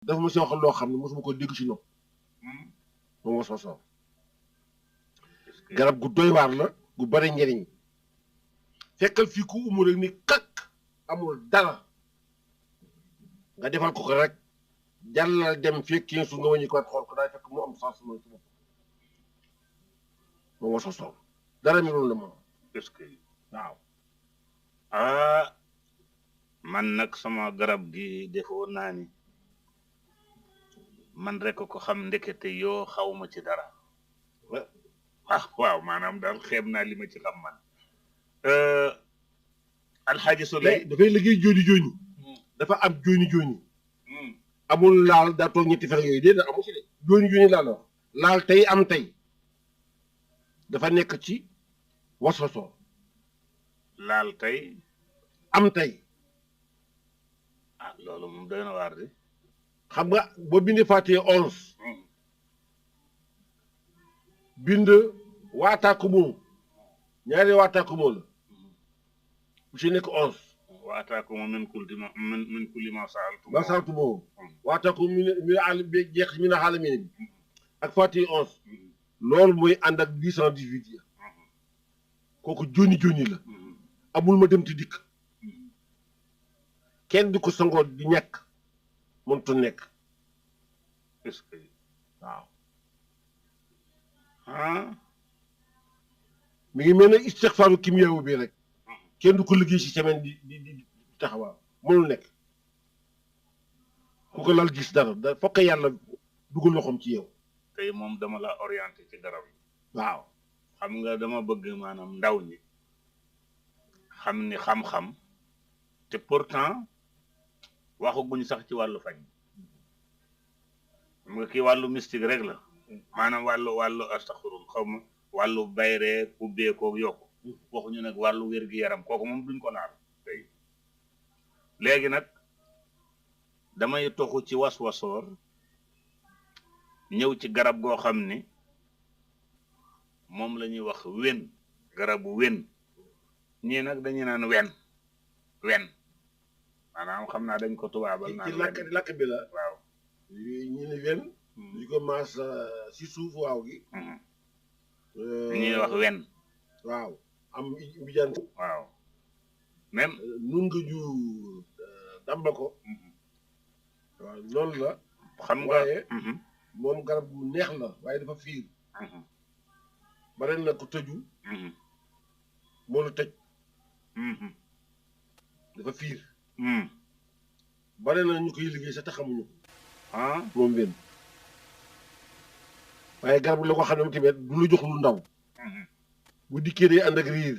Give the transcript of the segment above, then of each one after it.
dafa ma si wax loo xam ne mosuma ko dégg si nopp moom was wasoo garab gu doy waar la gu bari njëriñ fekkal fii ku umu rek ni kak amul dara nga defal ko rek jàllal dem fii 15 jours nga wàññi ko xool ko daay fekk mu am sens mooy ci bopp moom was wasoo dara mi loolu la moom est-ce que waaw ah man nag sama garab gi defoo naa ni man rek ko xam ndekete yoo xawma ci dara waaw maanaam daal xeeb naa li ma ci xam man alxaaji Souley dafay liggéey jooni jooni dafa am jooni jooni amul laal daa toog ñetti fan yooyu déedéet amu ci de jooni jooni laa la wax laal tey am tey dafa nekk ci waswasoo laal tey am tey ah loolu moom doy na waar de xam nga boo bindee fàttee 11 bind waataaku moom ñaari waataaku moom la bu ci nekk 11 waataaku moom min kulli ma saaltu ma saaltu moom waataaku mi àll bi jeex mi na xaala mi bi ak fàttee 11 loolu mooy ànd ak 818 ya kooku joni joni la amul ma dem ti dikk kenn di ko sangoo di ñàkk mëntu nekk est-ce que waaw ah mi ngi mel ne istixfaaru kimiyaawu bi rek kenn du ko liggéey si semaine di taxawaa mënul nekk ku ko lal gis dara da fokk yàlla dugal loxoom ci yow tey moom dama la orienté ci garab yi waaw xam nga dama bëgg maanaam ndaw ñi xam ni xam-xam te pourtant waxaguñ sax ci wàllu faj xam nga kii wàllu mystique rek la maanaam wàllu astaxfirullah xaw ma wàllu bayree ubbeekoo yokku waxuñu nag wàllu wér-gi-yaram kooku moom duñ ko laal tey léegi nag damay toxu ci waswasoor ñëw ci garab goo xam ni moom la ñuy wax wen garabu wen ñii nag dañuy naan wen maanaam xam naa dañ ko tubaabal naan ci lakk bi la waaw ñu ni wen ñu ko maas si suuf waaw gi ñuy wax wen waaw am mbijaan waaw même nun nga ju damba ko waaw loolu la xam nga waaye moom garab bu neex la waaye dafa fiir bare na ko tëju moo la tëj dafa fiir bare na ñu koy liggéey sax te xamuñu ko ah moom wen waaye garab la ko xam ne tamit du la jox lu ndaw bu dikkee day ànd ak riir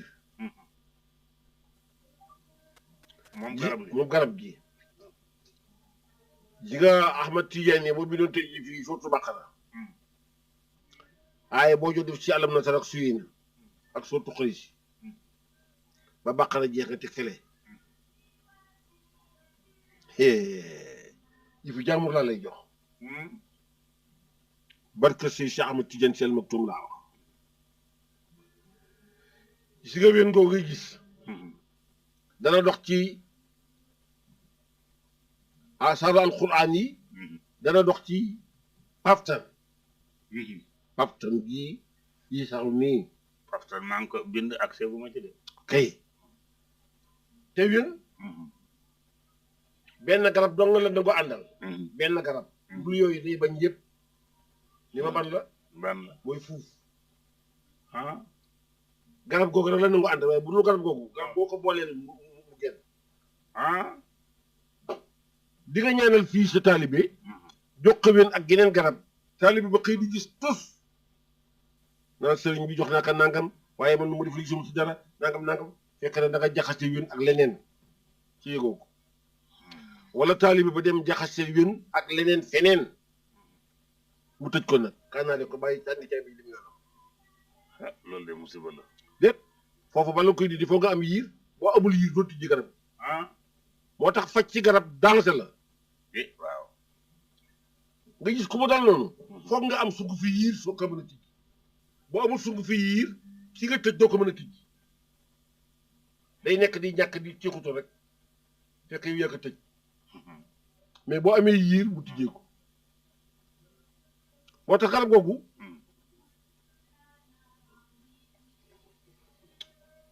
moom garab gi ji nga Ahmad Tidiane boo bindoon tey jii fii surtout Baqara aaye boo jot def ci alam nasara ak suyina ak surtout xëy ba Baqara jeex nga teg fele yi fi jàmbur laa lay jox barke si Cheikh Ahmad Tidiane Sel Maktoum laa wax si nga ween ngoo ngay gis dana dox ci asaaru alquran yi dana dox ci paftan gi yi sax nii paftan maa ngi ko bind ak seegu ma ci de kay te ween benn garab dong la da ko àndal benn garab bul yooyu day bañ yëpp li ma ban la mooy fuuf ah garab googu rek la nangu ànd waaye bu dul garab googu garab boo ko boolee mu génn ah di nga ñaanal fii sa taalibe jox ko ween ak geneen garab taalibe ba xëy di gis tos naan sëriñ bi jox naa ko nangam waaye man nu ma def li gisuma ci dara nangam fekk na da nga jaxase ween ak leneen ci yëgoo ko wala taalibe ba dem jaxase ween ak leneen feneen mu tëj ko nag kaanaa de ko bàyyi sànni caay bi li mu ah loolu de musiba la déet foofu ba la koy di foo nga am yiir boo amul yiir doo tijji garab ah moo tax faj ci garab danger la waaw nga gis ku mu dal noonu foog nga am sungu fi yiir soo ko mën a tijji boo amul sungu fi yiir ki nga tëj doo ko mën a tijji day nekk di ñàkk di ceekutu rek fekk yow yaa ko tëj mais boo amee yiir mu tijjee ko moo tax garab googu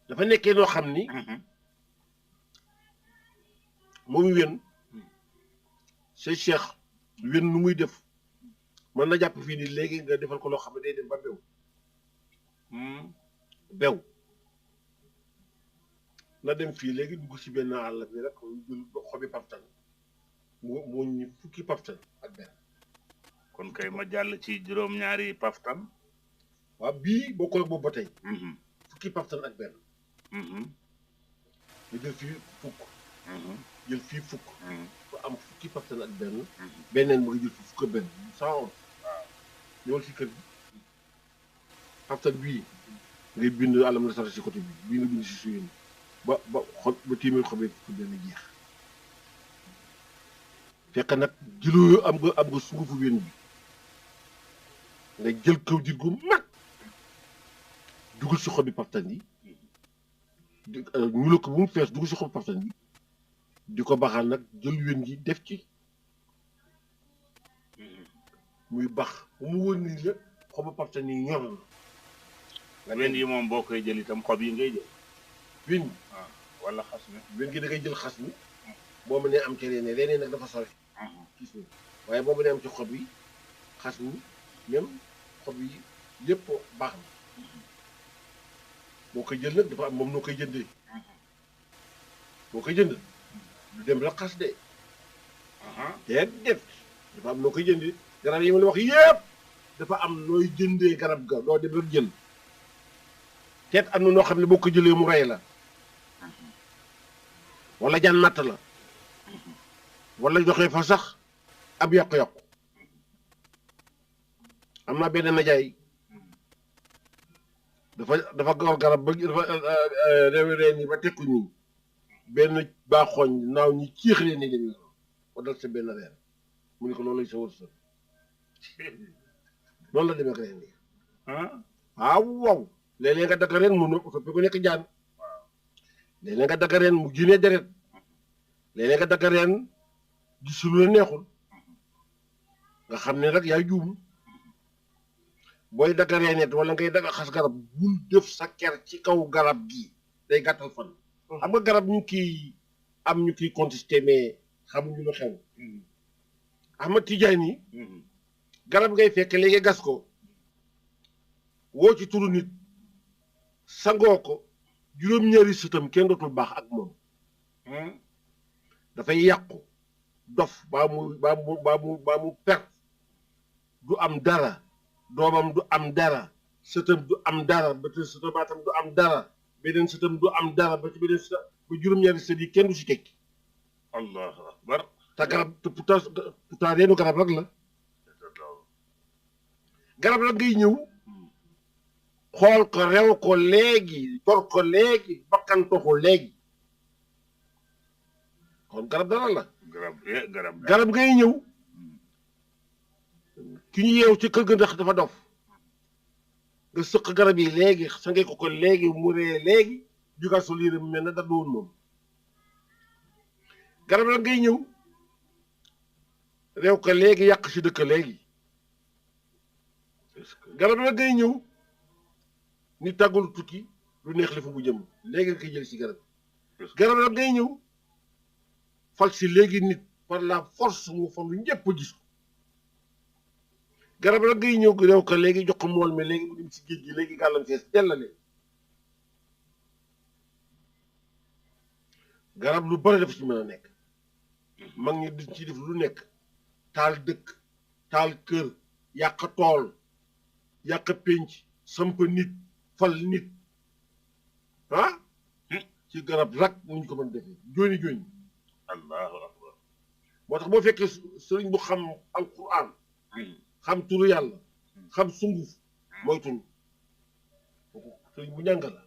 dafa nekkee noo xam ni moom wen say cheikh wen nu muy def mën na jàpp fii nii léegi nga defal ko loo xam ne day dem ba bew na dem fii léegi dugg ci benn àll bi rek jël xobi paftan mu ñu fukki paftan ak benn kon kay ma jàll ci juróom-ñaari paftan waaw bii boo ko boobu ba tey fukki paftan ak benn nga jël fii fukk jël fii fukk ba am fukki paftan ak benn beneen ba nga jël fii fukk ak benn 111 ñëwal ci kër gi paftan bii ngay bind alam na sara ci côté bi bii nga bind ci suyen ba xob ba téeméer xobee fukk benn jeex fekk nag jëloo am nga sungufu wén bi nga jël kaw dir gu mag dugal ci xobi paftan yi ñu la ko bu mu fees dugal ci xobi paftan yi di ko baxal nag jël wén gi def ci muy bax bu mu wër nii la xobi paftan yi ñor na wen yi moom boo koy jël itam xob yi ngay jël wén gi wala xas mi wén gi da ngay jël xas mi boo mënee am ci leneen nag dafa sore gis nga waaye boo mënee am ci xob yi xas mi même xob yi lépp baax na boo koy jël nag dafa am moom noo koy jëndee boo koy jënd du dem la xas de déedéet dafa am noo koy jëndee garab yi ma la wax yépp dafa am nooy jëndee garab ga doo dem rek jël teet am na noo xam ne boo ko jëlee mu rey la wala jaan natt la wala joxe fa sax ab yàqu-yàqu am naa benn najaay dafa gor garab ba dafa rewi reen yi ba tekku ñi benn baaxooñ naaw ñi ciix leen ni dem ba dal sa benn reen mu ne ko loolu lañ sa wërsëg noonu la demee ak reen yi waaw léeg-léeg nga dagg reen mu soppi ko nekk jaan léeg-léeg nga dagg reen mu génnee deret léeg-léeg nga dagg reen gis lu la neexul nga xam ne rek yaay juum booy dagg reenet wala ngay dagg xas garab bul def sa ker ci kaw garab gi day gàttal fan xam nga garab ñu kii am ñu kiy contesté mais xamuñu lu xew Ahmad Tidiane yi garab ngay fekk léegi gas ko woo ci turu nit sangoo ko juróom-ñaari sëtam kenn dootul baax ak moom dafay yàqu dof baa mu perte du am dara doomam du am dara sëtam du am dara ba te sëtamaatam du am dara beneen sëtam du am dara ba ci beneen sëtam ba juróom-ñaari sët yi kenn du si tekki allahu akbar te garab te pourtant reenu garab rek la garab rek ngay ñëw xool ko rew ko léegi tor ko léegi bakkan toxu léegi kon garab dara la garab ngay ñëw ki ñu yeew ci kër ga ndax dafa dof nga sëq garab yi léegi sange ko léegi mu ree léegi jugal su liire mu mel na da doon moom garab la ngay ñëw réew ko léegi yàq si dëkk léegi garab la ngay ñëw ni tàggul tukki lu neex li fu mu jëm léegi nga koy jël si garab la ngay ñëw fal si léegi nit par la force mu fal lu ñëpp gis ko garab la ngay ñëw réew ko léegi jox ko mool mi léegi mu dem si géej gi léegi gàllam fees tellale garab lu bari def ci mën a nekk mag ñi di ci def lu nekk taal dëkk taal kër yàq tool yàq pénc samp nit fal nit ah ci garab rak nuñ ko mën defee jooni allahu akbar moo tax boo fekkee sëriñ bu xam alquran xam turu yàlla xam sunguf mooy tun sëriñ bu ñàng la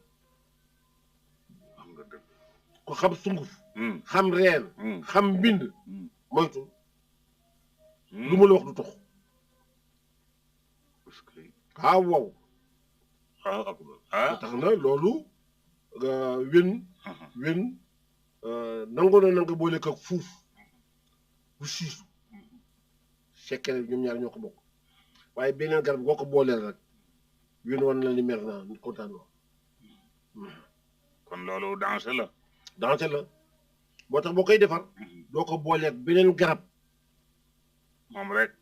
am nga dëgg ko xam sunguf xam reen xam mbind moytu lu ma la wax du tox wow tax na loolu wen nangu na nanga boole ko fuuf bu siisu secret ñoom ñaar ñoo ko bokk waaye beneen garab boo ko booleel rek yéen wan la ni mer naa ni kontaan naa kon loolu danger la. danger la moo tax boo koy defar doo ko booleeg beneen garab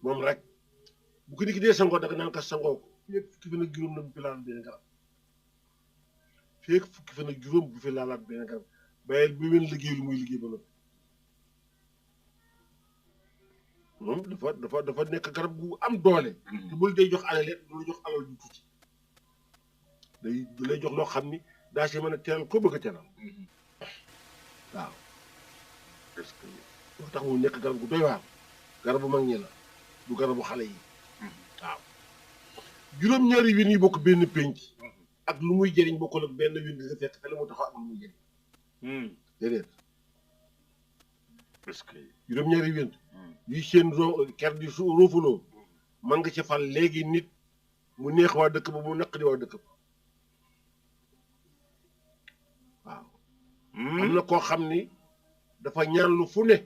moom rek bu ko nit ki dee sangoo da nga naan ka sangoo ko fekk fukki fan ak juróom na bu fi laalaat beneen garab fekk fukki fan ak juróom bu fi laalaat beneen garab bayel bi wen liggéey lu muy liggéey ba noppi moom dafa nekk garab gu am doole te bul day jox alal du la jox alal du tuuti day lay jox loo xam ni daa si mën a teral ko bëgg a teral waaw parce que loo tax mu nekk garab gu doy waar garabu mag ñi la du garabu xale yi waaw juróom-ñaari win yi bokk benn pénc ak lu muy jëriñ bokkul ak benn win nga fekk te la mu taxaw ak lu muy jëriñ déedéet parce que juróom-ñaari win yi seen ker di su roofaloo man nga ci fal léegi nit mu neex waa dëkk ba mu naq di waa dëkk ba waaw am na koo xam ni dafa ñaan lu fu ne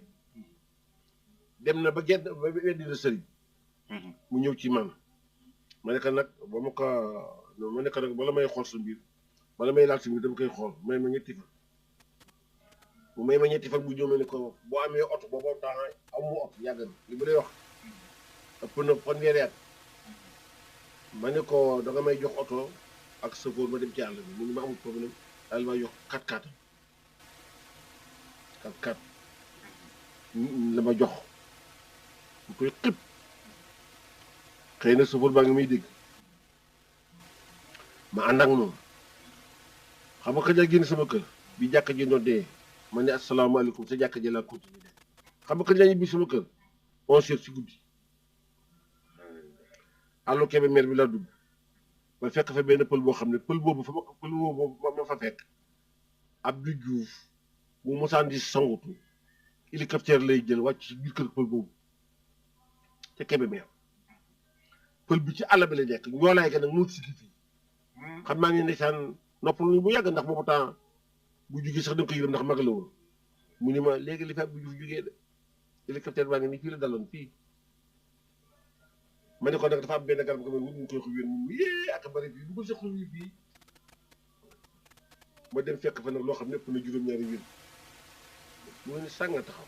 dem na ba gedd ba weddi na sëriñ mu ñëw ci man ma ne ko nag ba ma ko ma ne ko nag bala may xool sa mbir bala may laal sa mbir dama koy xool may ma ñetti fan bu may ma ñetti fan bu ñëw ma ne ko boo amee oto boobu temps amu oto yàgg na li mu lay wax ëpp na fanweeri at ma ne ko da nga may jox oto ak chauffeur ma dem ci àll bi mu ne ma amul problème daal may jox 4x4 4x4 la ma jox mu koy xëpp xëy na chauffeur baa ngi muy dégg ma ànd ak moom xam nga ka jaa génn sama kër bi jàkka ji noddee ma ne asalaamaaleykum sa jàkka ji laa continué de xam nga ka jaa ñibbi sama kër 11h ci guddi allo Kébé maire bi laa dugg ma fekk fa benn pël boo xam ne pël boobu ma fa fekk Abdou Diouf bu mosaan di sangutu hélicoptère lay jël wàcc ci biir kër pël boobu ca Kébé maire pël bi ci àll bi la nekk ñoolaay ga nag moo ci fii xam naa ne ndeysaan noppalu bu yàgg ndax boobu temps bu jugee sax da nga ko yërëm ndax mag la woon mu ni ma léegi li fi Abdou Diouf jugee de hélicoptère baa ngi nii fii la daloon fii ma ne ko nag dafa am benn garab ko ñu koy xuyeen mu yee ak bari fii bu ko sa xuy fii ma dem fekk fa nag loo xam ne ëpp na juróom-ñaari wér mu ne sànga taxaw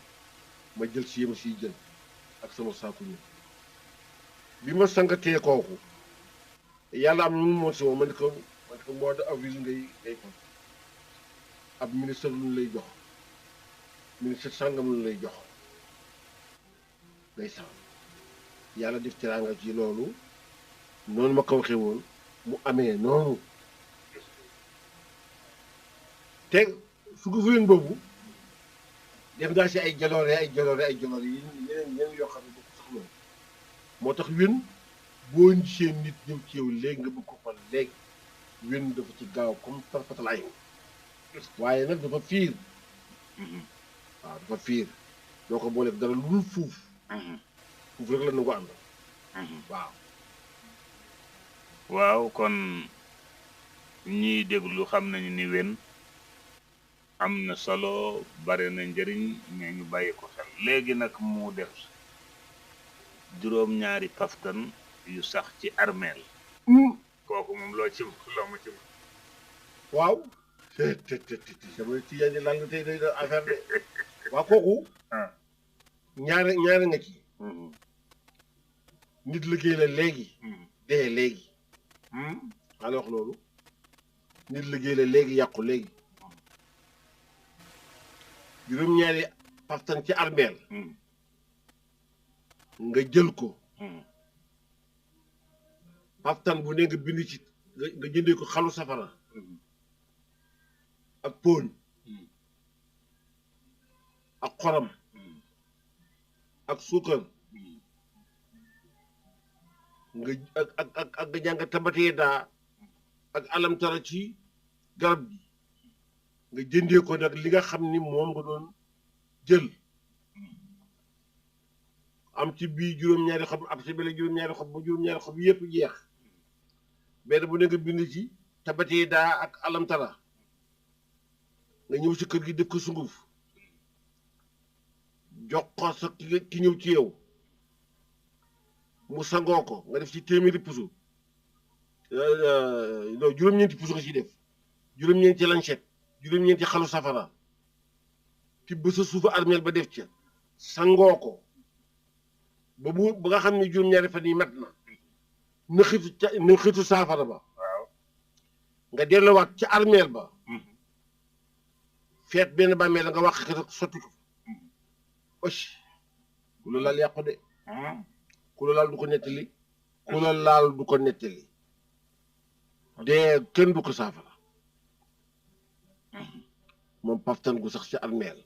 ma jël si yema siy jël ak sama saaku ñëw bi ma sangatee kooku yàlla am lu mu moon si moom ma ne ko mois de avril ngay ko ab ministre lu lay jox ministre sàngam lu lay jox ngay sax yàlla def teraanga ci loolu noonu ma ko waxee woon mu amee noonu te su ko fuleen boobu def naa si ay jaloore yi yeneen yoo xam ne boo ko soxla moo tax wén boo gisee nit ñëw ci yow léegi nga bëgg ko fal léegi wén dafa ci gaaw comme tarfatal ay waaye nag dafa fiir waaw dafa fiir doo ko booleeg dara lu dul fuuf fuuf rek la na ko ànd waaw kon ñiy déglu xam nañu ni wen am na solo bare na njëriñ mais ñu bàyyi ko xel léegi nag mu def juróom-ñaari paftan yu sax ci armeel kooku moom loo ma ci waaw te sama ci yandi lan nga tey day affaire de waaw kooku ñaare nga ci nit liggéey la léegi dee léegi maa la wax loolu nit liggéey la léegi yàqu léegi juróom-ñaari paftan ci armeel nga jël ko paftan bu ne nga bind ci nga jëndee ko xalu safara ak póoñ ak xorom ak suukar nga ak nga jàng tabatee daa ak alamtara ci garab gi nga jëndee ko nag li nga xam ni moom nga doon jël am ci bii juróom-ñaari xob am ci bële juróom-ñaari xob ba juróom-ñaari xob yëpp jeex benn bu ne nga bind ci tabatee daa ak alamtara nga ñëw ci kër gi def ko sunguf jox ko sa ki ñëw ci yow mu sangoo ko nga def ci téeméeri puso non juróom-ñeenti puso nga ciy def juróom-ñeenti lancette juróom-ñeenti xalu safara tibb sa suufu armeel ba def ca sangoo ko ba nga xam ne juróom-ñaari fan yi mat na na xitu saafara ba waaw nga delluwaat ca armeel ba feet benn bàmmeel la nga wax ko sotti ko aussi ku la laal yàqu de ku la laal du ko nettali ku la laal du ko nettali dee kenn du ko saafara moom paftan gu sax ci armeel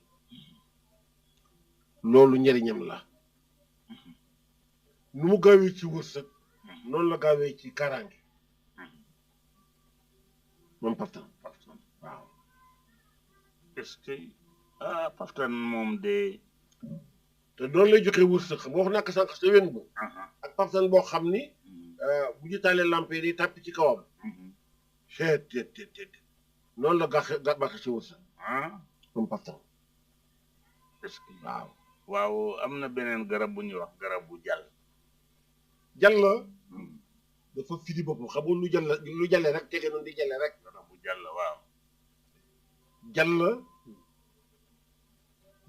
loolu njëriñam la nu mu gaawee ci wërsëg noonu la gaawee ci kaaraange moom paftan waaw est-ce que paftan moom de te noonu lay joxe wërsëg xam nga wax naa ko sànq sa wen ba ak paftan boo xam ni bu ñu taalee lampe yi day tàpp ci kawam te noonu la baaxe ci wërsëg moom paftan est-ce que waaw waaw am na beneen garab bu ñuy wax garab bu jàll jàll dafa firi boppam xam nga lu jàlle rek tege noonu di jàlle rek garab bu jàll waaw jàll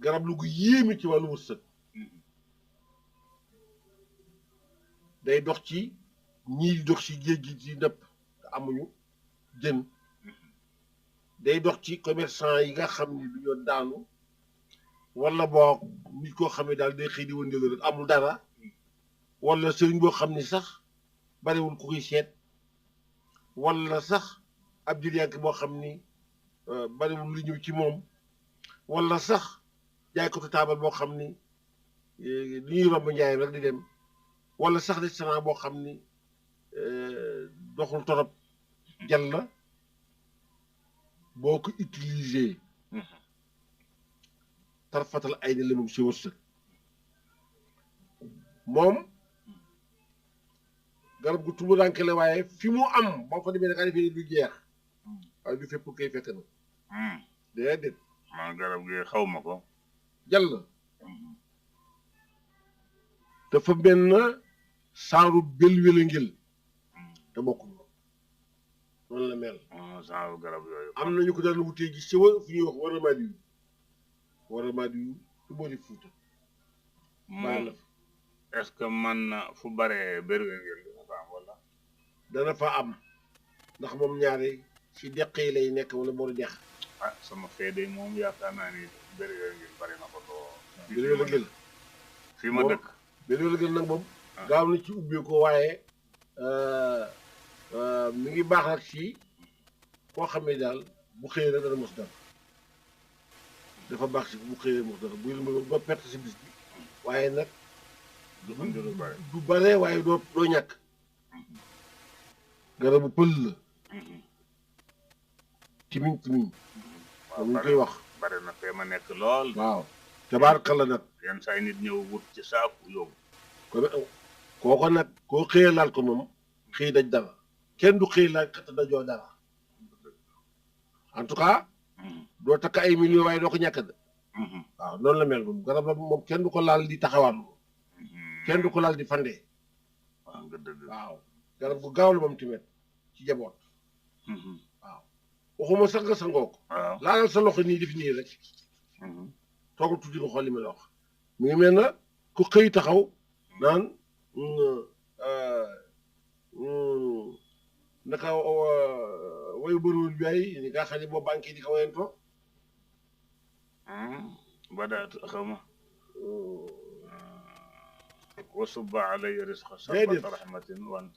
garab lu gu yéeme ci wàllu wërsëg day dox ci ñii dox ci géej gi ci nëpp te amuñu jën day dox ci commerçant yi nga xam ni du ñoo daanu wala boo nit koo xam ne daal day xëy di wëndeelu rek amul dara wala sëriñ boo xam ni sax bariwul ku koy seet wala sax ab jëriñanke boo xam ni bariwul lu ñëw ci moom wala sax jaaykatu taabal boo xam ni du ñuy romb njaay rek di dem wala sax restaurant boo xam ni doxul torop jal la boo ko utiliser tarfatal ay ni la moom si wërsëg moom garab gu tumuraanke la waaye fi mu am boo fa demee da nga defee du jeex waaye du fépp koy fekk na déedéet man garab gi xaw ma ko jàll dafa benn saaru bel wela ngil te bokkul noonu la mel saaru garab yooyu am nañu ko daan wutee gis ci fu ñuy wax waramaadi yu su boori Fuuta baax na est-ce que man na fu bare bérwé ngeen dina fa am wala dana fa am ndax moom ñaari ci deq yi lay nekk wala boori dex sama feede moom yaakaar naa ni bérwé ngeen bari na ko loo bérwé la gël fi ma dëkk bérwé la gël nag moom gaaw na ci ubbee ko waaye mi ngi baax nag ci koo xam ne daal bu xëyee rek dana mos dara dafa baax ci bu xëyee mos dara bu ba perte si bis bi waaye nag du bare waaye doo ñàkk garabu pël la timiñ moom ñu koy wax bare na fee ma nekk lool waaw tabaarkalla nag yenn saa nit ñëw wut ci saaku yóbbu kooko nag koo xëyee laal ko moom xëy daj dara kenn du xëy laal kat dajoo dara en tout cas doo takk ay millions waaye doo ko ñàkk de waaw noonu la mel moom garab la moom kenn du ko laal di taxawaat kenn du ko laal di fandee waaw garab gu gaaw la moom tamit ci jaboot waaw waxuma sax nga sangoo ko laalal sa loxo nii def nii rek toogal tuuti nga xool li ma la wax mi ngi mel na ku xëy taxaw naan naka wayu bëriwul bi ay ni nga xam ne boo banque di ko wayantoo ba daat xama وصب علي رزق صبة رحمة وانت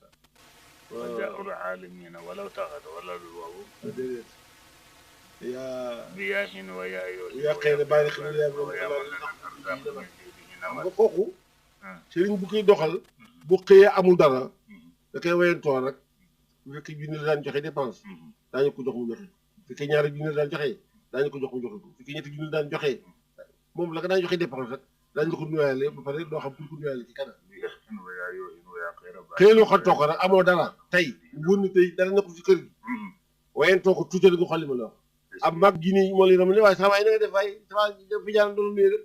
وجاء العالمين ولو تغد ولا بالواو يا بياه ويا يا خير بارك الله nga kooku sëriñ bu koy doxal bu xëyee amul dara da koy wayantoo rek bu fekkee junni la daan joxe dépense daañu ko jox mu joxe bu fekkee ñaari junni la daan joxe daañu ko jox mu joxe ko bu fekkee ñetti junni la daan joxe moom la nga daan joxe dépense rek daañu la ko nuyaale ba pare doo xam pour ko nuyaale ci kanam xëy loo xam toog rek amoo dara tey wóor na tey dara nekkul ci kër gi wayantoo ko tuuti rek nga xool li ma la wax am mag gi nii moo lay ne waaye saa waay na nga def waay saa waay fi jaan doon nuyu rek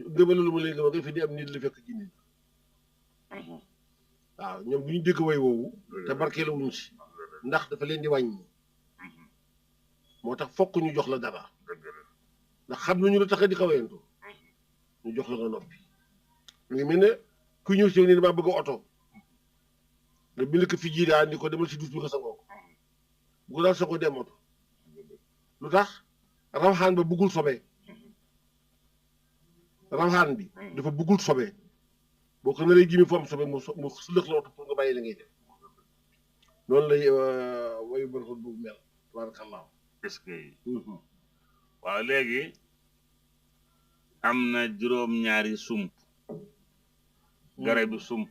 gëmala lu ma leen gëma nga fi di am nit la fekk ci nit waaw ñoom bu ñu dégg way woowu te barkeelu wuñ si ndax dafa leen di wàññi moo tax fokk ñu jox la dara ndax xam nañu la tax di xawayantu ñu jox la nga noppi mu ngi mel ne ku ñëw si ni damaa bëgg oto nga bind ko fi ji daa ni ko demal si dus bi nga sangoo ko bu ko daal soo ko dem oto lu tax rawxaan ba bëggul sobe rawxaan bi dafa bëggul sobe boo ko naree jimi fu am sobe mu sëlëx la oto pour nga bàyyi la ngay def noonu lay wayu barxul bu mel tabarakallah est-ce que waaw léegi am na juróom-ñaari sump garabi sump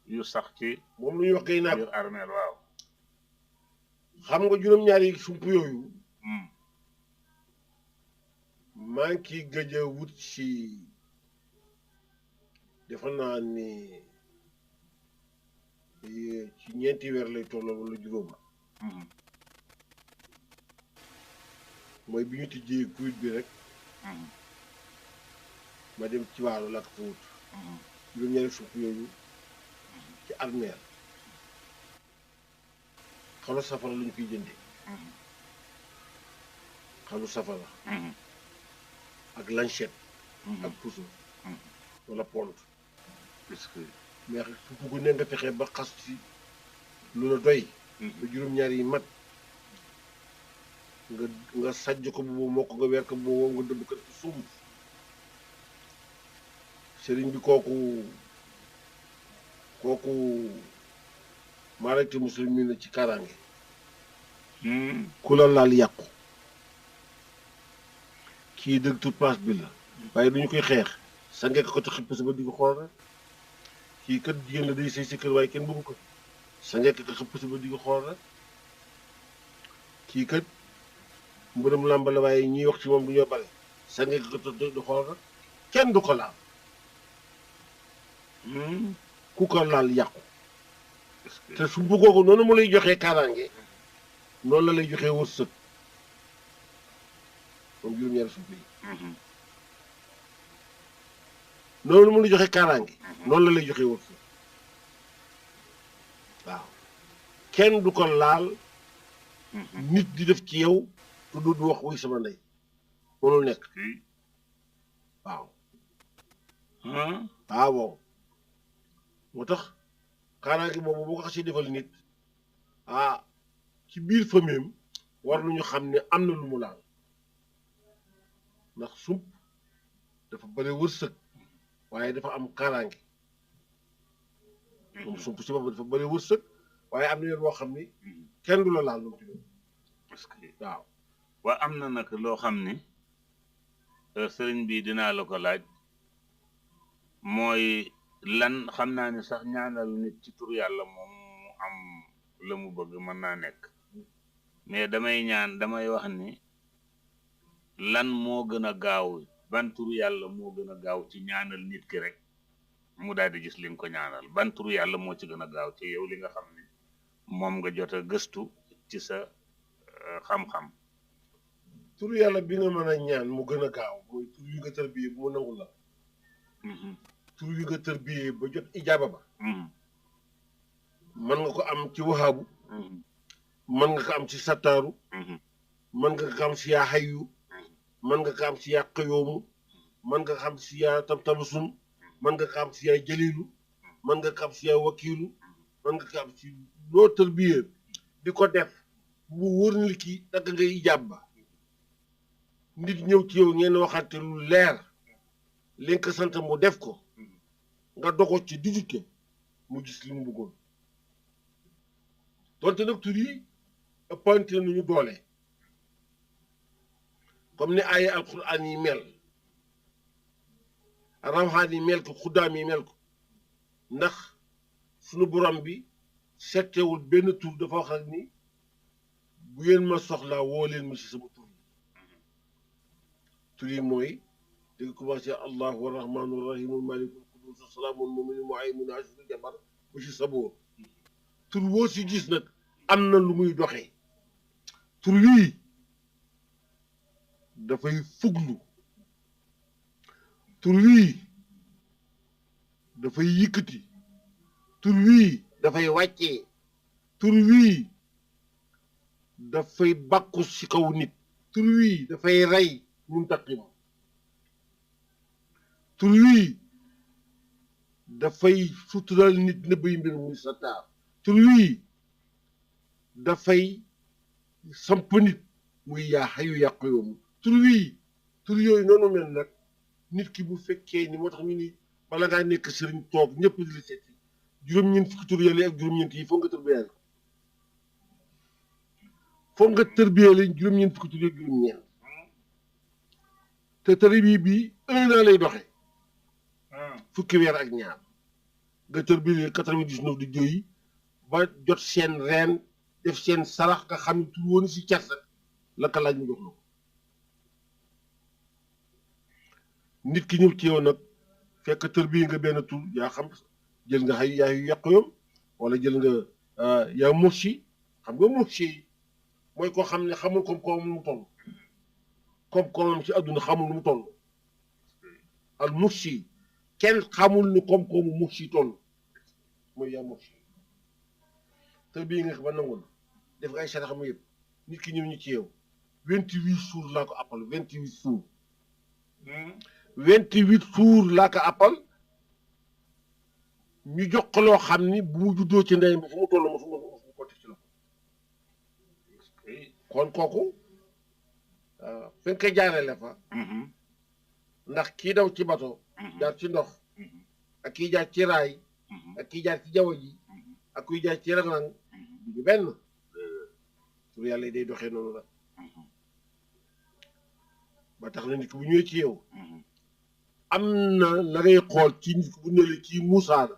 yu sax ci moom lu ñuy wax gay naab biir armeel waaw xam nga juróom-ñaari sump yooyu maa ngi ciy gëj a wut ci defe naa ni ci ñeenti weer lay tolloo wala juróom mooy bi ñu tijjee kuit bi rek ma dem ci waalo laa ko fa wut juróom-ñaari sump yooyu ci armeel xalu safara lu ñu fiy jëndee xalu safara ak lancette ak puso wala pont est-ce que mais su ko ne nga fexe ba xas ci lu la doy ba juróom-ñaari yi mat nga sajj ko bu mokk nga weer ko bu nga dëbb ko ci suuf sëriñ bi kooku maarekte muslimin na ci kaaraange ku la laal yàqu kii dëgg tout passe bi la waaye duñu koy xeex sa ngekk ko ci xipp sa ba di ko xool rek kii kat jigéen la day sëy si kër waaye kenn bëggu ko sa ngekk ko xipp sa ba di ko xool rek kii kat mbërëm làmb la waaye ñiy wax ci moom du ñoo bare sa ngekk ko di xool rek kenn du ko laal ku ko laal yàqu te su bëggoo ko noonu mu lay joxee kaaraange noonu la lay joxee wërsëg moom juróom-ñaari suuf yi noonu mu lay joxee kaaraange noonu la lay joxee wërsëg waaw kenn du ko laal nit di def ci yow te du wax wuy sama ndey mënul nekk waaw waaw moo tax kaaraange boobu boo ko xasee defal nit ci biir famille war nañu xam ne am na lu mu laal ndax sump dafa bëri wërsëg waaye dafa am kaaraange moom sump si boppam dafa bëri wërsëg waaye am na yoon boo xam ni kenn du la laal lu mu tudd parce que waaw waa am na nag loo xam ni sëriñ bi dinaa la ko laaj mooy lan xam naa ne sax ñaanal nit ci tur yàlla moom mu am la mu bëgg mën naa nekk mais damay wax ni lan moo gën a gaaw ban tur yàlla moo gën a gaaw ci ñaanal nit ki rek mu daal di gis li nga ko ñaanal ban tur yàlla moo ci gën a gaaw ci yow li nga xam ne moom nga jot a gëstu ci sa xam-xam tur yàlla bi nga mën a ñaan mu gën a gaaw mooy tur yu nga tarbiyee bu mu nangu la tur yu nga tarbiyee ba jot ijaaba ba mën nga ko am ci waxaabu mën nga ko am ci sattaaru mën nga ko am ci yaa xayyu mën nga ko am ci yaa qayoomu mën nga ko am ci yaa tamtamasum mën nga ko am ci yaa jalilu mën nga ko am ci yaa wakiilu mën nga ko am ci loo tarbiyee di ko def bu wóor ni kii dagg nga ijaab ba nit ñëw ci yow ngeen waxante lu leer li nga ko sant mu def ko nga dogo ci dijute mu gis li mu bëggoon donte nag tur yi ëppante nañu doole comme ni ay alquran yi mel rawxaan yi mel ko xuddaam yi mel ko ndax sunu borom bi settewul benn tur dafa wax ak ni bu ngeen ma soxlaa woo leen ma ci sama tur yi mooy di nga commencé allahu arrahmanu rahimu malikul qudus salaamun muminu muhaymin asiru jabar ba ci saboor tur woo si gis nag am na lu muy doxee tur yii dafay fuglu tur wii dafay yëkkati tur wii dafay wàccee tur wii dafay bàkku ci kaw nit tur wii dafay rey muntaqim tur wii dafay sutural nit nëbbay mbir muy sa taar tur wii dafay samp nit muy yaa xayu yàqu yoomu tur wii tur yooyu noonu mel nag nit ki bu fekkee ni moo tax ñu ni bala ngaa nekk sëriñ toog ñëpp di la seet juróom-ñeent fukki tur yàlla ak juróom-ñeent yi foog nga tërbiyee foog nga tërbiyee leen juróom-ñeent fukki tur ak juróom-ñeent te tërbiye bi 1 an lay doxe fukki weer ak ñaar nga tërbiyee 99 di jóyi ba jot seen reen def seen sarax nga xam ne tur woon si cat la ka laaj mu jox la ko nit ki ñëw ci yow nag fekk tërbiye nga benn tur yaa xam jël nga xay yaa yu yàq yoom wala jël nga yaa mursi xam nga mursi mooy koo xam ne xamul koom-koomam lu mu toll koom-koomam ci àdduna xamul lu mu toll al mursi kenn xamul ni koom-koomu mursi toll mooy yaa mursi tërbiye nga ba nangul def nga ay sarax mu yëpp nit ki ñëw ñu ci yow 28 jours laa ko appal 28 jours 28 jours laa ko appal ñu jox ko loo xam ni bu mu juddoo ci ndey mi fu mu toll ma fu mu ko teg ci la kon kooku fi nga koy jaarale fa ndax kii daw ci bato jaar ci ndox ak kii jaar ci raay ak kii jaar ci jaww ji ak kuy jaar ci rang-rang du benn tur yàlla yi day doxee noonu la ba tax na nit ki bu ñëwee ci yow am na la ngay xool ci nit ki bu ne la kii Moussa la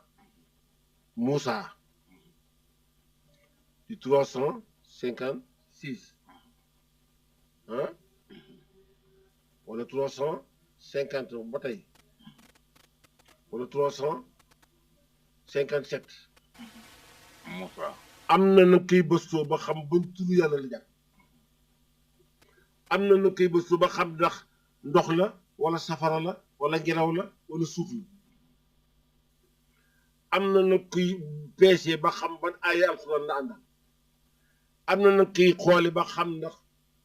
Moussa di 356 ah wala 350 ba tey wala 357 Moussa am na nag koy bëstoo ba xam ban turu yàlla la jàpp am na nag koy bëstoo ba xam ndax ndox la wala safara la wala ngelaw la wala suuf la am na nag koy peese ba xam ban aaya alxuraan la àndal am na nag koy xoole ba xam ndax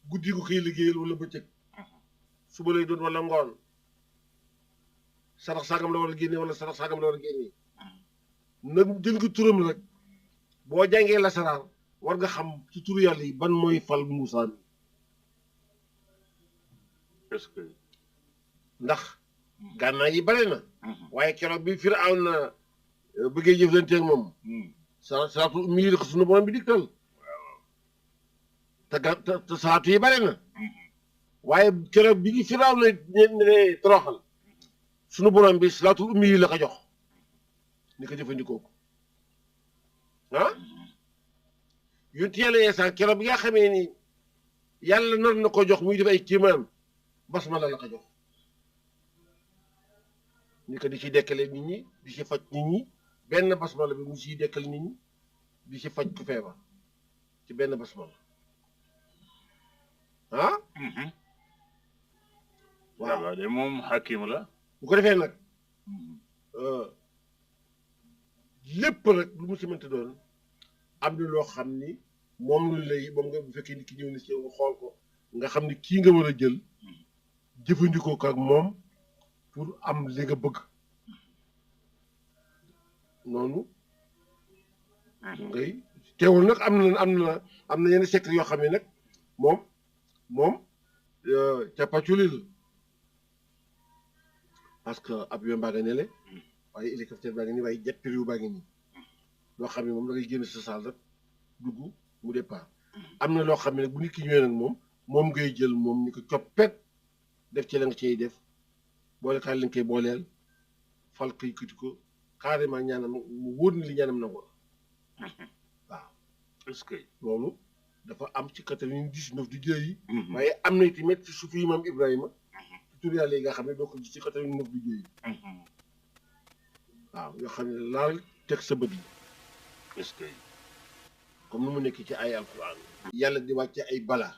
guddi gu koy liggéeyal wala bëccëg suba lay doon wala ngoon sarax sangam la war a génne wala sarax sangam la war a génne nag jël nga turam rek boo jàngee lasaraar war nga xam ci turu yàlla yi ban mooy fal Moussa mi est-ce que ndax gànnaay yi bare na waaye keroog bi Firawna bëggee jëflante ak moom salaatu mi ngi ko sunu borom bi digtal te salaatu yi bare na waaye keroog bi ngi Firawna ne toroxal sunu borom bi salaatu ummi yi la ko jox ni ko jëfandikoo ko ah yonent yàlla Iisaa keroog bi nga xamee ni yàlla nar na ko jox muy def ay kéemaan basmala la ko jox ni ko di ci dekkale nit ñi di ci faj nit ñi benn basmala bi mu ciy dekkal nit ñi di ci faj ku feebar ci benn basmala ah waaw de moom hakim la bu ko defee nag lépp rek lu mu ci mënti doon am na loo xam ni moom lu lay moom nga bu fekkee ni ki ñëw na ci nga xool ko nga xam ni kii nga war a jël jëfandikoo ko ak moom pour am li nga bëgg noonu ngay teewul nag am na yenn secret yoo xam ne nag moom capaculi la parce que avion baa nga nele waaye hélicoptère baa ngi nii waaye jet privé baa ngi nii loo xam ne moom da ngay génn sa saal rek dugg mu départ am na loo xam ne nag bu nit ki ñëwee nag moom ngay jël moom ni ko coppet def ci la nga ciy def boole kaay lañ koy booleel fal ko yëkkati ko carrément ñaanam mu wóor ni li ñaanam nangu la waaw est-ce que loolu dafa am ci 99 di jëy yi waaye am na tamit ci suufu yi maam Ibrahima ci tur yàlla yi nga xam ne doo ko gis ci 99 di jëy yi waaw yoo xam ne laal teg sa bët yi est-ce que comme ni mu nekk ci ay alxuraan yàlla di wàcce ay balaa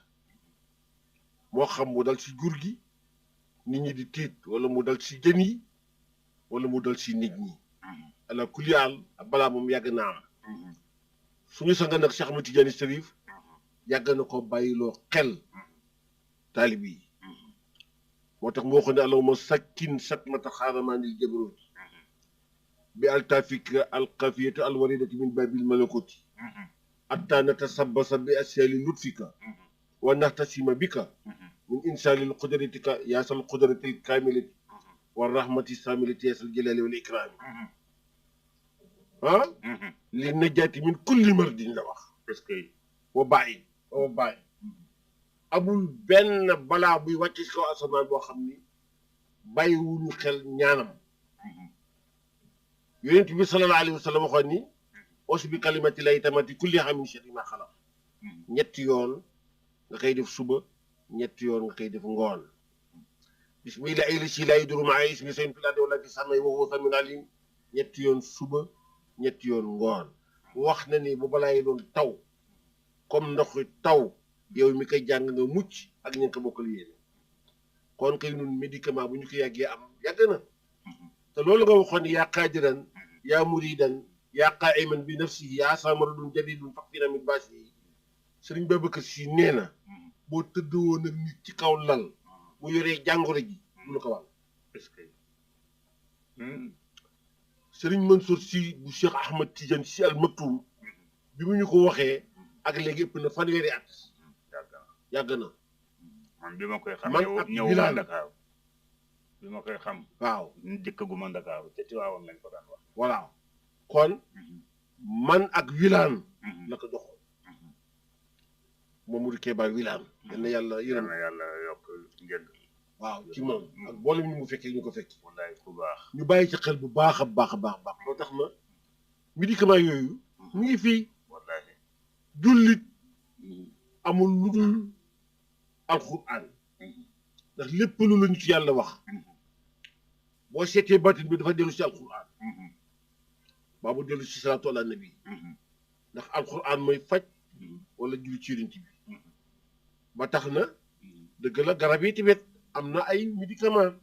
moo xam mu dal ci jur gi nit ñi di tiit wala mu dal si jën yi wala mu dal si nit ñi ala kuliyaal balaa moom yàgg naa am suñu sanga nag Cheikh Ahmed Tidiane Chérif yàgg na ko bàyyiloo xel taalibi yi moo tax moo xam ne allahumma sakkin satmata xaaramaanil jabroot bi altafika alqafiyati alwaridati min babil malakoti hatta natasabbasa bi asyali lutfika wa nahtasima bika min insalil qudratika yaasal qudratil kamilati wa rahmati samilati yaasal jalali wal ikrami ah li najaati min kulli mardin la wax est-ce que wa bàyyi amul benn balaa buy wàcc si kaw asamaan boo xam ni bàyyiwuñu xel ñaanam yonent bi sallallahu alayhi wa sallam waxoon ni aussi bi kalimati lay tamati kulli min sharri ma xalaq ñetti yoon nga koy def suba ñetti yoon nga koy def ngoon bismillahi la si lay duru maa ismi seen filade wala fi samay wa huwa samiul alim ñetti yoon suba ñetti yoon ngoon wax na ni bu balaa yi doon taw comme ndoxu taw yow mi koy jàng nga mucc ak ñeen ko bokkal yéene kon kay nun médicament bu ñu ko yàggee am yàgg na te loolu nga waxoon yaa qaadiran yaa muridan yaa qaa'iman bi nafsihi yaa samaradun jadidun faqfina min baasihi sëriñ Babacar Si nee na boo tëdd woon ak nit ci kaw lal mu yoree jàngoro ji du la ko wàll est-ce que sëriñ Mansour Si bu Cheikh Ahmed Tidiane Si Al Maktoum bi mu ñu ko waxee ak léegi ëpp na fanweeri at yàgg na man bi ma koy xam man ak ñëwuma Ndakaaru bi ma koy xam waaw jëkkaguma Ndakaaru te Tiwaawoon lañ ko daan wax voilà kon man ak wilaan la ko joxoon Mamadou Keba wilaan yal na yàlla yërëm na yàlla yokk njënd waaw ci moom ak boolem ñu mu fekkee ñu ko fekki wallaay ku baax ñu bàyyi ci xel bu baax a baax a baax baax loo tax na médicament yooyu ñu ngi fii wallaay jullit amul lu dul alxuraan ndax lépp lu lañu ci yàlla wax boo seetee batin bi dafa dellu si alxuraan baa mu dellu si salaatu ala nabi ndax alxuraan mooy faj wala julli ci yonent bi ba tax na dëgg la garab yi tamit am na ay médicament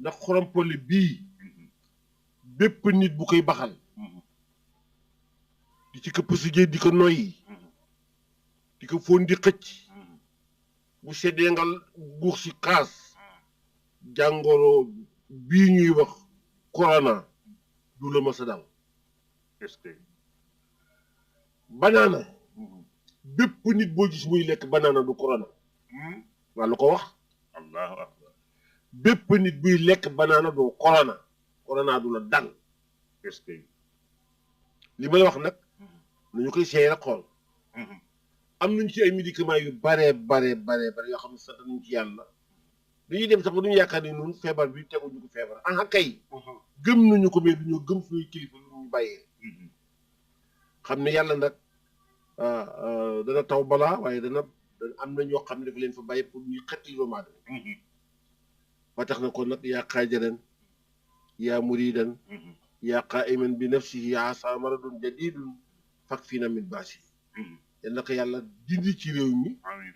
ndax xorompole bii bépp nit bu koy baxal di ci këpp si géej di ko noyyi di ko fóon di xëcc bu seddee nga guux si kaas jàngoro bii ñuy wax corona du la ma sa dal est-ce que banaana bépp nit boo gis muy lekk banaana du corona waa lu ko wax allahu akbar bépp nit buy lekk banaana du corona du la dal est-ce que li ma la wax nag nañu koy seey rek xool am nañ ci ay médicaments yu bare yoo xam ne sant nañ ci yàlla dañuy dem sax ba duñu yaakaar ni ñun feebar bi teguñu ko feebar ah kay gëm nañu ko mais duñoo gëm suñuy kilifa lu ñu bàyyee xam ne yàlla nag dana taw balaa waaye dana am na ñoo xam ne dafa leen fa bàyyi pour ñuy xettali doomu aadama ba tax na kon nag yaa qaadiran yaa muridan yaa qaa'iman bi nafsihi yaa samaradun jadidun fakfina min baasi yal na ko yàlla dindi ci réew mi amiin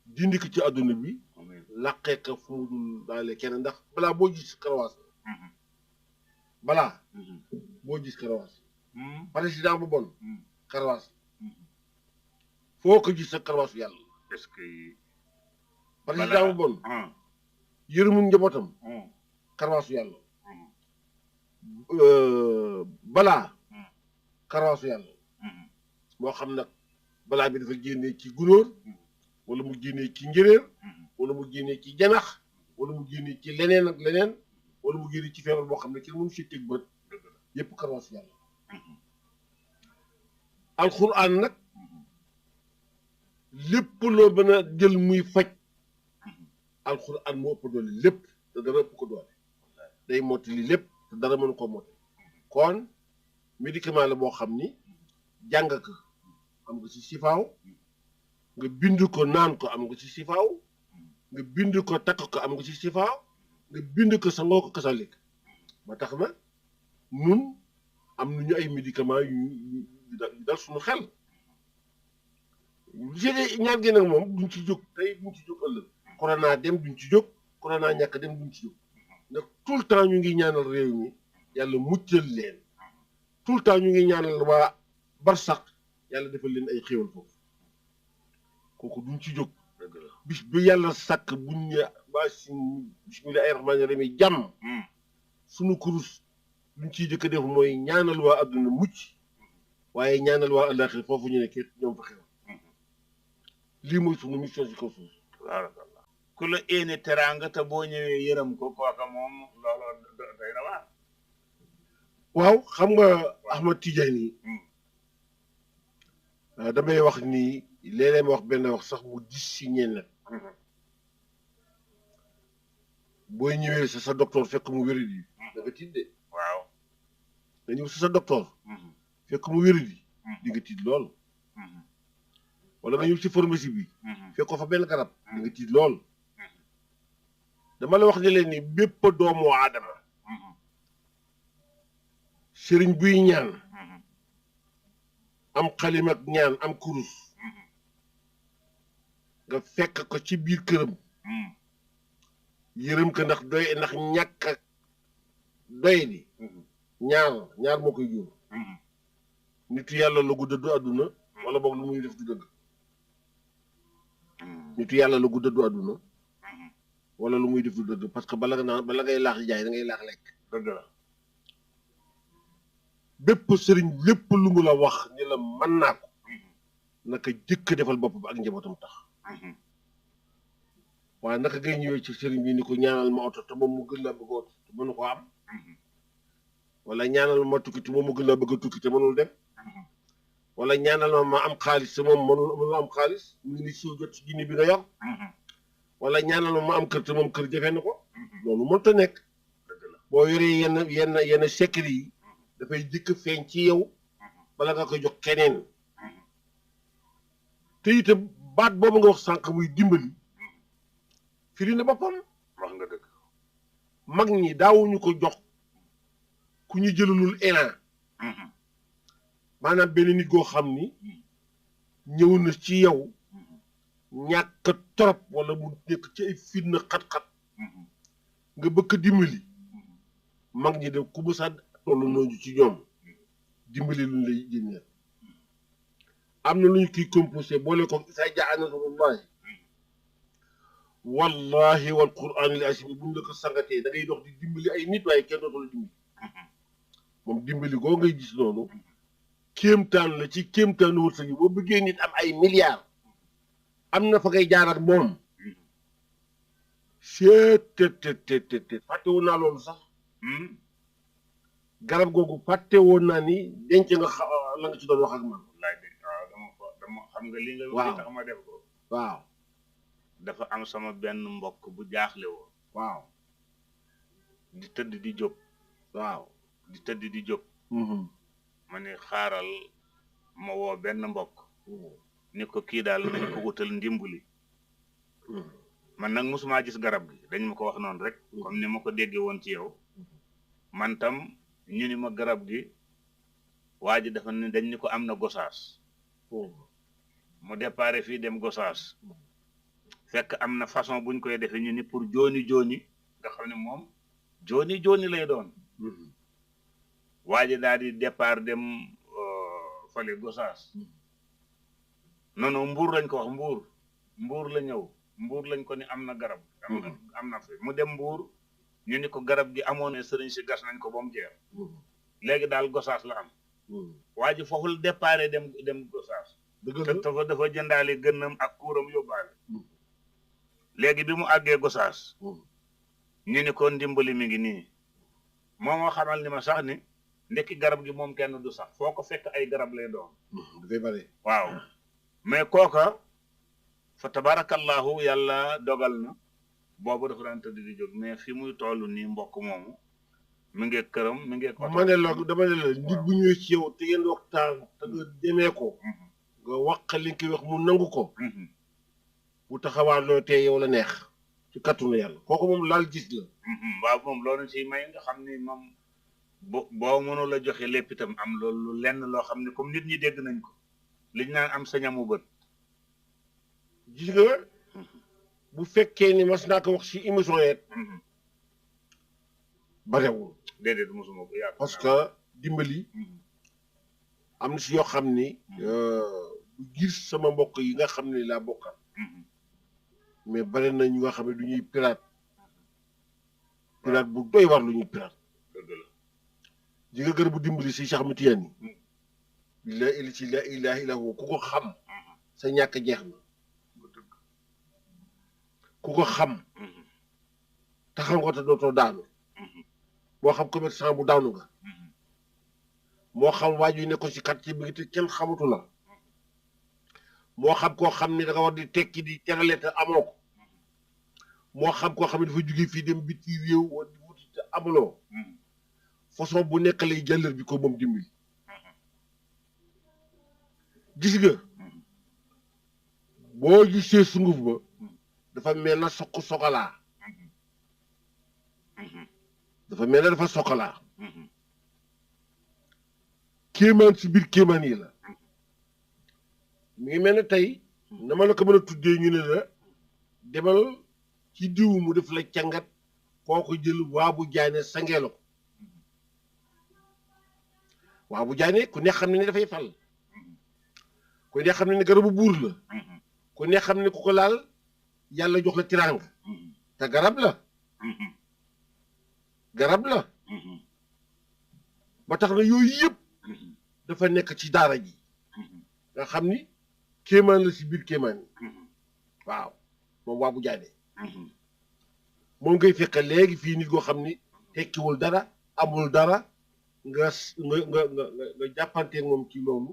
dindi ko ci adduna bi amiin laqee ko fu mu dul daale kenn ndax balaa boo gis karawaas balaa boo gis karawaas président bu bon karawaas foo ko gis sa karawaasu yàlla est-ce que président bu bon yërëmul njabootam karawaasu yàlla balaa karawaasu yàlla moo xam nag balaa bi dafa génnee ci gunóor wala mu génnee ci njëréer wala mu génnee ci janax wala mu génnee ci leneen ak leneen wala mu génnee ci feebar boo xam ne kenn mënu si teg bët yépp karawaasu yàlla alxuraan nag lépp loo mën a jël muy faj alxuraan moo ëpp doole lépp te dara ëpp ko doole day mottali lépp te dara mënu ko mottali kon médicament la boo xam ni jàng ko am nga ci sifaaw nga bind ko naan ko am nga ci sifaaw nga bind ko takk ko am nga ci sifaaw nga bind ko sa ngoo ko kasalik ba tax na nun am nañu ay médicament yu dal suñu xel jege ñaan gi nag moom duñ ci jóg tey duñ ci jóg ëllëg corona dem duñ ci jóg corona ñàkk dem duñ ci jóg ndax tout le temps ñu ngi ñaanal réew mi yàlla muccal leen tout le temps ñu ngi ñaanal waa barsax yàlla defal leen ay xéewal foofu kooku duñ ci jóg bis bi yàlla sàkk buñ ne waa si bismillahi rahmaani rahim jàmm sunu kurus luñ ciy jëkk def mooy ñaanal waa adduna mucc waaye ñaanal waa àllaaxira foofu ñu ne kii ñoom fa xew lii mooy sunu mission ci kaw suuf tabarakallah ku la éene teraanga te boo ñëwee yërëm ko kooka moom looloo doy na waar waaw xam nga Ahmad Tidiane yi damay wax ni léeg-léeg ma wax benn wax sax mu gis si ñenn booy ñëwee sa docteur fekk mu wéri di da nga tiit de waaw nga ñëw sa docteur fekk mu wéri di nga tiit lool wala nga ñëw ci pharmacie bi fekk ko fa benn garab di nga tiit lool dama la wax ne leen ni bépp doomu aadama sëriñ buy ñaan am xalim ak ñaan am kurus nga fekk ko ci biir këram yërëm ko ndax doy ndax ñàkk ak doy di ñaar moo koy jur nitu yàlla la gu dëddu àdduna wala boog lu muy def du dëgg nitu yàlla la gu dëddu àdduna wala lu muy def du dëgg parce que bala ngay laax di jaay da ngay laax lekk dëgg la bépp sëriñ lépp lu mu la wax ni la mën naa ko naka jëkk defal bopp ak njabootam tax waaye naka ngay ñëwee ci sëriñ bi ni ko ñaanal ma oto te moom mu gën laa bëgg oto te mënu ko am wala ñaanal ma tukki te moom mu gën laa bëgg a tukki te mënul dem wala ñaanal ma am xaalis te moom mënul am xaalis mu ngi ni siw jot ci jinni bi nga yor wala ñaanal ma am kër te moom kër jafe na ko loolu mënta nekk boo yoree yenn secret yi dafay jëkk feeñ ci yow bala nga koy jox keneen te itam baat boobu nga wax sànq muy dimbali firi na boppam wax nga dëgg mag ñi daawuñu ko jox ku ñu jëlalul élan maanaam benn nit goo xam ni ñëw na ci yow ñàkk trop wala mu nekk ci ay fitna xat-xat nga bëgg dimbali mag ñi de ku mu sa tollu noonu ci ñoom dimbali luñ lay jëndee am na lu ñu kiy composé boole ko isa jaa nasrullahi wallahi wal qur'anil azim buñ la ko sangatee da ngay dox di dimbali ay nit waaye kenn dootu la dimbali moom dimbali goo ngay gis noonu kéemtaan la ci kéemtaanu wërsëg yi boo bëggee nit am ay milliards am na fa ngay jaar ak moom te fàttewoon naa loolu sax garab googu fàtte woon naa ni denc nga la nga ci doon wax ak man. wallaay dama xam nga li nga. waaw tax ma def ko. waaw. dafa am sama benn mbokk bu jaaxle woon. waaw. di tëdd di jóg. waaw. di tëdd di jóg. ma ne xaaral ma woo benn mbokk. ni ko kii daal nañ ko wutal ndimbali. man nag mosuma gis garab gi dañ ma ko wax noonu rek. comme ni ma ko déggee woon ci yow. man tam ñu ni ma garab gi waa ji dafa ne dañ ni ko am na gosaas mu déparé fii dem gosaas fekk am na façon buñ koy defee ñu ni pour jooni nga xam ne moom jooni lay doon waa ji daal di départ dem fale gosaas non mbuur lañ ko wax mbuur la ñëw mbuur lañ ko ni am na garab am na fi mu dem mbuur ñu ni ko garab gi amoon ne sëriñ si gas nañ ko ba mu jeex léegi daal gosaas la am waa ji foofu la déparé dem gosaas dafa jëndaale gënnam ak kuuram yóbbaale léegi bi mu àggee gosaas ñu ni ko ndimbali mi ngi nii moo ma xamal ni ma sax ni ndekki garab gi moom kenn du sax foo ko fekk ay garab lay doon dafay bare waaw mais kooka fa tabarakallahu yàlla dogal na boobu dafa daan tëdd di jóg mais fi muy toll nii mbokk moomu mi ngi këram mi ngi oto ma ne la dama ne la nit bu ñëwee ci yow te ngeen waxtaan te nga demee ko nga wax li nga koy wax mu nangu ko bu taxawaaloo te yow la neex ci kattanu yàlla kooku moom laal gis la waaw moom loolu si may nga xam ni moom boo mënul a joxe lépp itam am loolu lenn loo xam ne comme nit ñi dégg nañ ko liñ naan am sa ñamu bët gis nga bu fekkee ni mas naa ko wax si émission yeet barewul déedéet mosuma ko yaakaar parce que dimbali am na si yoo xam ni du gis sama mbokk yi nga xam ne laa bokkal mais bari na ñu nga xam ne du ñuy pirate bu doy war lu ñuy pirate dëgg la ji nga gër bu dimbali si Cheikh Mitiane yi billahi ili ci la ilaha illa hu ku ko xam sa ñàkk jeex na ku ko xam taxaw nga te dootoo daanu moo xam commerçant bu daanu nga moo xam waaju ne ko si quartier bi te kenn xamatu la moo xam koo xam ni da nga war di tekki di terale te amoo ko moo xam koo xam ne dafa jóge fii dem biti réew wala di wuti te amuloo façon bu nekk lay jàllar bi ko moom dimbali gis nga boo gisee sunguf ba dafa mel na sokolaa dafa mel na dafa sokolaa kéemaan si biir kéemaan yi la mi ngi mel ne tey dama la ko mën a tuddee ñu ne la demal ci diw mu def la càngat koo ko jël waa bu jaane sangee la ko waa bu jaane ku ne xam ne dafay fal ku ne xam ne garabu buur la ku ne xam ne ku ko laal yàlla jox la tiraanga te garab la ba tax na yooyu yëpp dafa nekk ci daara ji nga xam ni kéemaan la si biir kéemaan yi waaw moom waa bu jaane moom ngay fekk léegi fii nit koo xam ni tekkiwul dara amul dara nga jàppanteeg moom ci loolu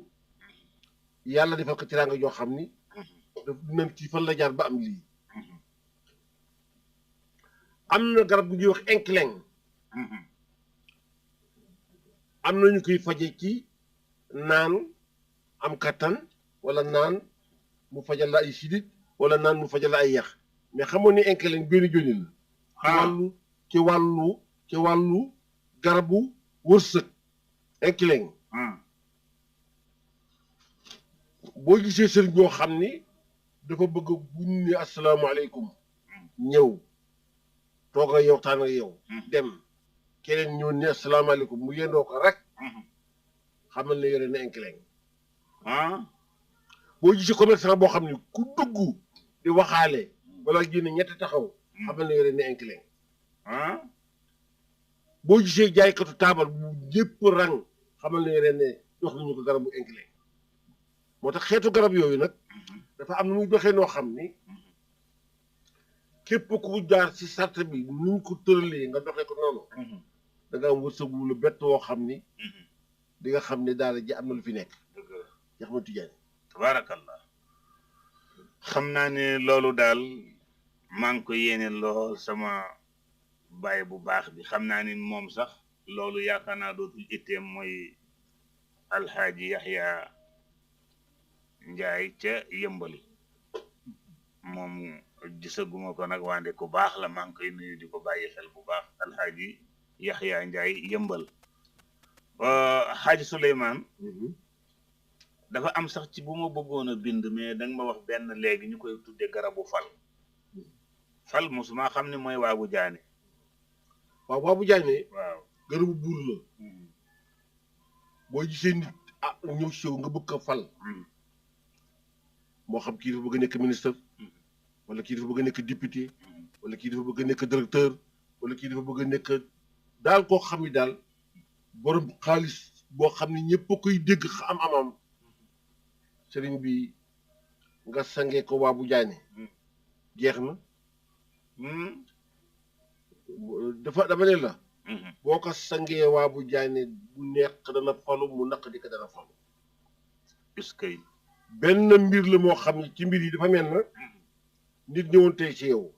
yàlla defal ko tiraanga joo xam ni daf dinañ ci fan la jaar ba am lii am na garab bu ñuy wax inclin am na ñu koy faje ci naan am kattan wala naan mu fajal la ay sidit wala naan mu fajal la ay yax mais xamoon ni inclin benn joni la ci wàllu garabu wërsëg inclin boo gisee sëriñ boo xam ni dafa bëgg buñ ne asalaamaaleykum ñëw toog ak yow waxtaan ak yow dem keneen ñëw ne asalaamaaleykum mu yendoo ko rek xamal ne yore na inclin boo gisee commerçant boo xam ne ku dugg di waxaale wala génne ñetti taxaw xamal ne yore na inclin boo gisee jaaykatu taabal bu ñëpp rang xamal ne yore ne jox nañu ko garabu inclin moo tax xeetu garab yooyu nag dafa am nu muy doxee noo xam ni képp ku jaar ci sart bi nuñ ko tëralee nga doxee ko noonu da nga am wërsëgu lu bett woo xam ni di nga xam ne daara ji am na lu fi nekk yax ma Tidiane tabaarakallah xam naa ne loolu daal maa ngi ko yéene lool sama baay bu baax bi xam naa ni moom sax loolu yaakaar naa dootul itteem mooy alxaaji Yaxya Njaay ca yëmbali moom gisaguma ko nag wande ku baax la maa ngi koy nuyu di ko bàyyi xel bu baax alxaaji Yaxya Njaay yëmbal xaaji Souleymane dafa am sax ci bu ma bëggoon a bind mais danga ma wax benn léegi ñu koy tudde garabu fal mosuma xam ne mooy waabu jaane waabu jaane waaw garabu buur la boo gisee nit ñëw siw nga bëgg ko fal moo xam kii dafa bëgg a nekk ministre wala kii dafa bëgg a nekk député wala kii dafa bëgg a nekk directeur wala kii dafa bëgg a nekk daal koo xam ni daal borom xaalis boo xam ne ñëpp a koy dégg am amam sëriñ bi nga sangee ko waa bu jaane jeex na dama ne la boo ko sangee waa bu jaane bu nekk dana falu mu naq di ko dana falu est-ce que benn mbir la moo xam ne ci mbir yi dafa mel na nit ñëwoon tey ci yow